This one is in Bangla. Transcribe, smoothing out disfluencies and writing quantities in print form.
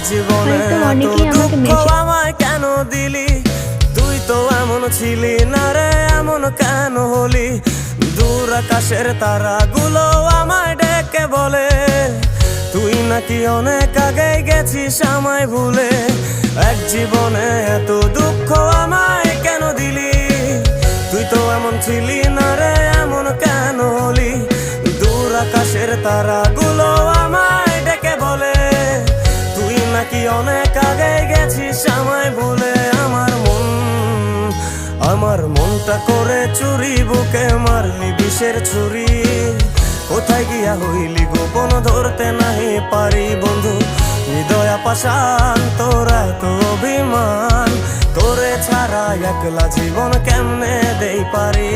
জীবনে এত দুঃখ আমায় কেন দিলি? তুই তো এমন ছিলি না রে, এমন কেন হলি? দূর আকাশের তারাগুলো আমায় ডেকে বলে তুই নাকি অনেক আগে গেছিস আমায় ভুলে। এক জীবনে এত দুঃখ আমায় কেন দিলি? তুই তো এমন ছিলি না রে, এমন কেন হলি? দূর আকাশের তারাগুলো আমায় ডেকে বলে তুই নাকি অনেক আগে গেছিস আমায় ভুলে। আমার মনটা করে চুরি, বুকে মারলি বিষের ছুরি। কোথায় গিয়া হইলি গোপন ধরতে নাহি পারি বন্ধু। হৃদয়া পাষাণ তোরা তো অভিমান, তোরে ছাড়া একলা জীবন কেমনে দেই পারি।